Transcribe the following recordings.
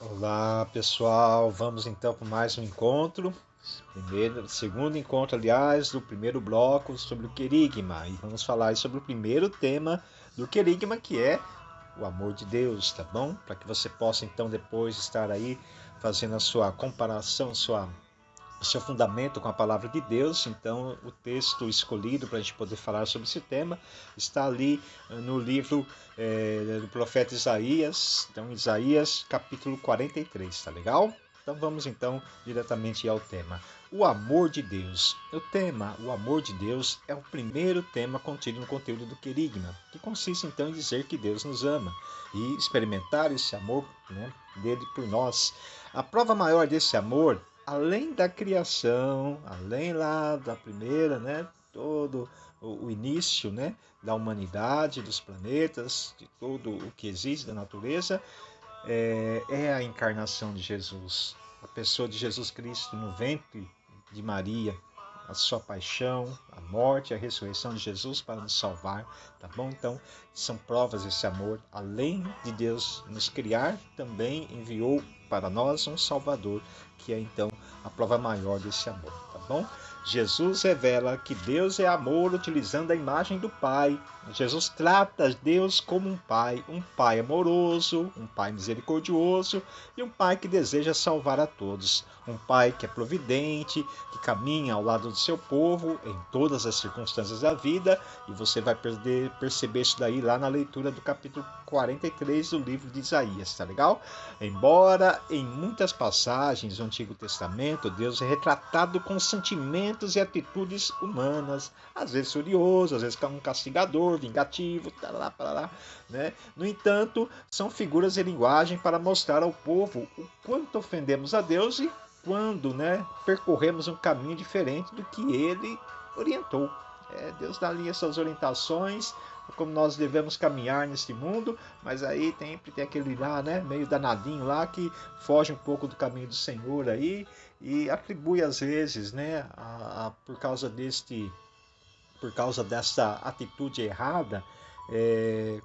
Olá pessoal, vamos então para mais um encontro, segundo encontro, aliás, do primeiro bloco sobre o querigma. E vamos falar sobre o primeiro tema do querigma, que é o amor de Deus, tá bom? Para que você possa então depois estar aí fazendo a sua comparação, o seu fundamento com a palavra de Deus. Então, o texto escolhido para a gente poder falar sobre esse tema está ali no livro do profeta Isaías. Então, Isaías capítulo 43, tá legal? Então, vamos então diretamente ao tema. O amor de Deus. O amor de Deus, é o primeiro tema contido no conteúdo do querigma, que consiste então em dizer que Deus nos ama e experimentar esse amor, né, dele por nós. A prova maior desse amor, além da criação, além lá da primeira, né, todo o início, né, da humanidade, dos planetas, de tudo o que existe da natureza, é a encarnação de Jesus, a pessoa de Jesus Cristo no ventre de Maria, a sua paixão, a morte, a ressurreição de Jesus para nos salvar, tá bom? Então, são provas desse amor. Além de Deus nos criar, também enviou para nós um Salvador, que é então a prova maior desse amor, tá bom? Jesus revela que Deus é amor utilizando a imagem do Pai. Jesus trata Deus como um pai amoroso, um pai misericordioso e um pai que deseja salvar a todos. Um pai que é providente, que caminha ao lado do seu povo em todas as circunstâncias da vida, e você vai perceber isso daí lá na leitura do capítulo 43 do livro de Isaías, tá legal? Embora em muitas passagens do Antigo Testamento Deus é retratado com sentimentos e atitudes humanas, às vezes furioso, às vezes um castigador, vingativo, tarará, parará, né? No entanto, são figuras de linguagem para mostrar ao povo o quanto ofendemos a Deus e quando, né, percorremos um caminho diferente do que ele orientou. Deus dá ali essas orientações, como nós devemos caminhar neste mundo, mas aí sempre tem aquele lá, né, meio danadinho lá, que foge um pouco do caminho do Senhor aí e atribui às vezes, né, por causa dessa atitude errada,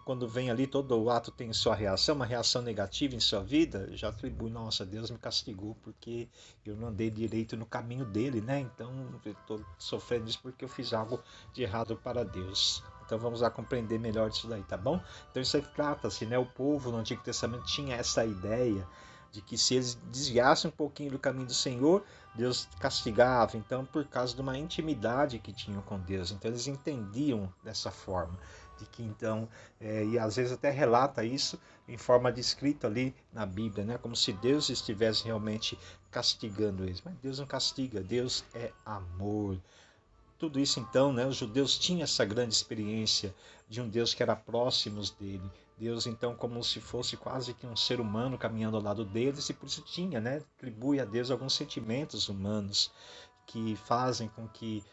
quando vem ali todo o ato tem sua reação, uma reação negativa em sua vida, já atribui, nossa, Deus me castigou porque eu não andei direito no caminho dele, né? Então eu estou sofrendo isso porque eu fiz algo de errado para Deus. Então vamos lá compreender melhor isso daí, tá bom? Então isso aí trata-se, né? O povo no Antigo Testamento tinha essa ideia de que se eles desviassem um pouquinho do caminho do Senhor, Deus castigava, então, por causa de uma intimidade que tinham com Deus. Então, eles entendiam dessa forma, de que então, e às vezes até relata isso em forma de escrito ali na Bíblia, né? Como se Deus estivesse realmente castigando eles. Mas Deus não castiga, Deus é amor. Tudo isso então, né, os judeus tinham essa grande experiência de um Deus que era próximo dele. Deus então como se fosse quase que um ser humano caminhando ao lado deles, e por isso tinha, né, atribui a Deus alguns sentimentos humanos que fazem com que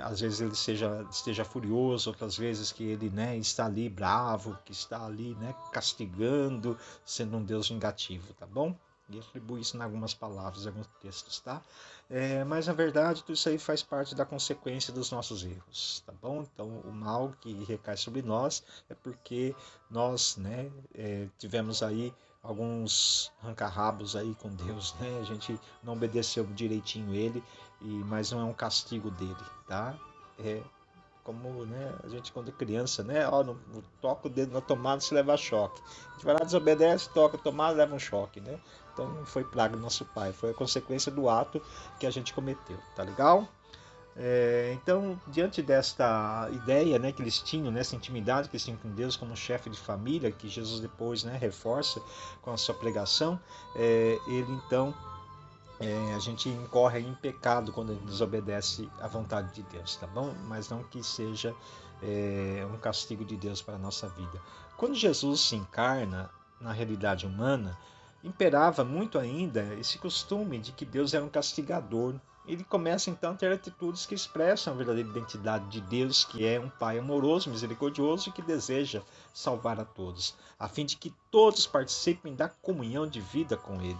às vezes ele esteja furioso, outras vezes que ele, né, está ali bravo, que está ali, né, castigando, sendo um Deus vingativo, tá bom? E atribui isso em algumas palavras, em alguns textos, tá? Mas na verdade tudo isso aí faz parte da consequência dos nossos erros, tá bom? Então o mal que recai sobre nós é porque nós, né, tivemos aí alguns arranca-rabos aí com Deus, né? A gente não obedeceu direitinho ele, mas não é um castigo dele, tá? É como, né, a gente quando é criança, né? Ó, não toca o dedo na tomada se leva choque. A gente vai lá, desobedece, toca a tomada, leva um choque, né? Então não foi praga do nosso pai, foi a consequência do ato que a gente cometeu, tá legal? Então, diante desta ideia, né, que eles tinham, nessa intimidade que eles tinham com Deus como chefe de família, que Jesus depois, né, reforça com a sua pregação, ele então, a gente incorre em pecado quando a gente desobedece à vontade de Deus, tá bom? Mas não que seja um castigo de Deus para a nossa vida. Quando Jesus se encarna na realidade humana, imperava muito ainda esse costume de que Deus era um castigador. Ele começa então a ter atitudes que expressam a verdadeira identidade de Deus, que é um Pai amoroso, misericordioso e que deseja salvar a todos, a fim de que todos participem da comunhão de vida com Ele.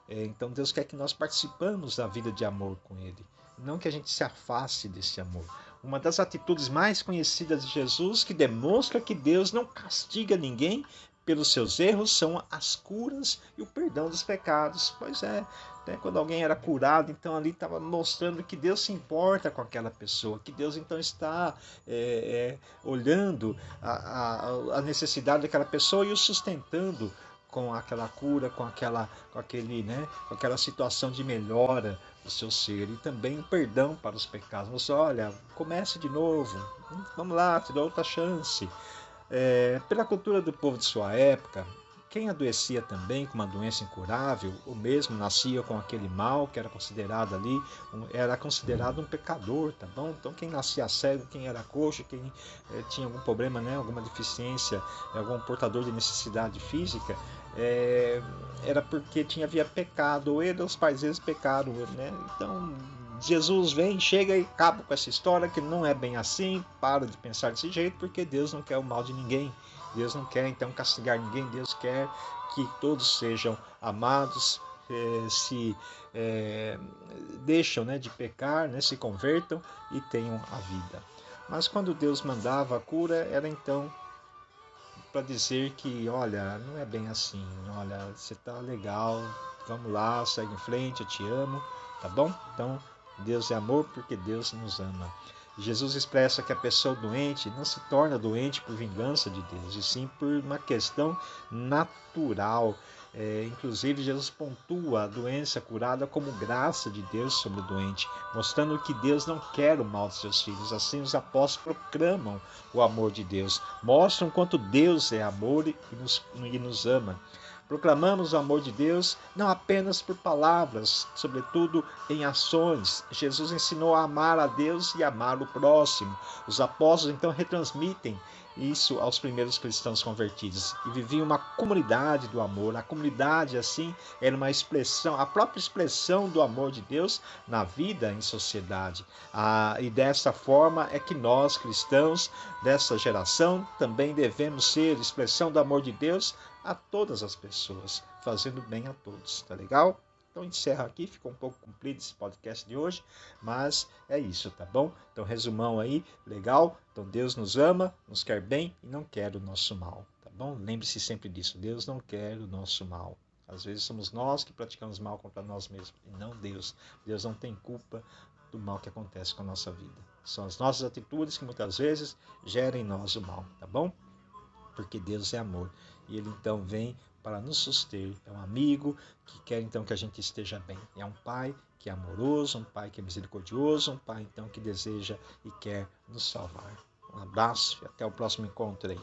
Então Deus quer que nós participamos da vida de amor com Ele, não que a gente se afaste desse amor. Uma das atitudes mais conhecidas de Jesus, que demonstra que Deus não castiga ninguém pelos seus erros são as curas e o perdão dos pecados. Pois é, né? Quando alguém era curado, então ali estava mostrando que Deus se importa com aquela pessoa, que Deus então está olhando a necessidade daquela pessoa e o sustentando com aquela cura, com aquela situação de melhora do seu ser, e também o perdão para os pecados. Você olha, comece de novo, vamos lá, te dou outra chance. Pela cultura do povo de sua época, quem adoecia também com uma doença incurável, ou mesmo nascia com aquele mal que era considerado ali, era considerado um pecador, tá bom? Então quem nascia cego, quem era coxo, quem tinha algum problema, né, alguma deficiência, algum portador de necessidade física, era porque havia pecado, ou ele, os pais deles pecaram, né? Então Jesus vem, chega e acaba com essa história, que não é bem assim, para de pensar desse jeito, porque Deus não quer o mal de ninguém. Deus não quer então castigar ninguém, Deus quer que todos sejam amados, se deixam, né, de pecar, né, se convertam e tenham a vida. Mas quando Deus mandava a cura, era então para dizer que, olha, não é bem assim, olha, você tá legal, vamos lá, segue em frente, eu te amo, tá bom? Então, Deus é amor porque Deus nos ama. Jesus expressa que a pessoa doente não se torna doente por vingança de Deus, e sim por uma questão natural. Inclusive, Jesus pontua a doença curada como graça de Deus sobre o doente, mostrando que Deus não quer o mal de seus filhos. Assim, os apóstolos proclamam o amor de Deus, mostram quanto Deus é amor e nos ama. Proclamamos o amor de Deus não apenas por palavras, sobretudo em ações. Jesus ensinou a amar a Deus e amar o próximo. Os apóstolos então retransmitem isso aos primeiros cristãos convertidos e viviam uma comunidade do amor. A comunidade, assim, era uma expressão, a própria expressão do amor de Deus na vida em sociedade. E dessa forma é que nós, cristãos dessa geração, também devemos ser expressão do amor de Deus a todas as pessoas, fazendo bem a todos, tá legal? Então encerro aqui, ficou um pouco comprido esse podcast de hoje, mas é isso, tá bom? Então resumão aí, legal? Então Deus nos ama, nos quer bem e não quer o nosso mal, tá bom? Lembre-se sempre disso, Deus não quer o nosso mal. Às vezes somos nós que praticamos mal contra nós mesmos e não Deus. Deus não tem culpa do mal que acontece com a nossa vida. São as nossas atitudes que muitas vezes geram em nós o mal, tá bom? Porque Deus é amor e Ele então vem para nos suster. É um amigo que quer então que a gente esteja bem. É um pai que é amoroso, um pai que é misericordioso, um pai então que deseja e quer nos salvar. Um abraço e até o próximo encontro aí.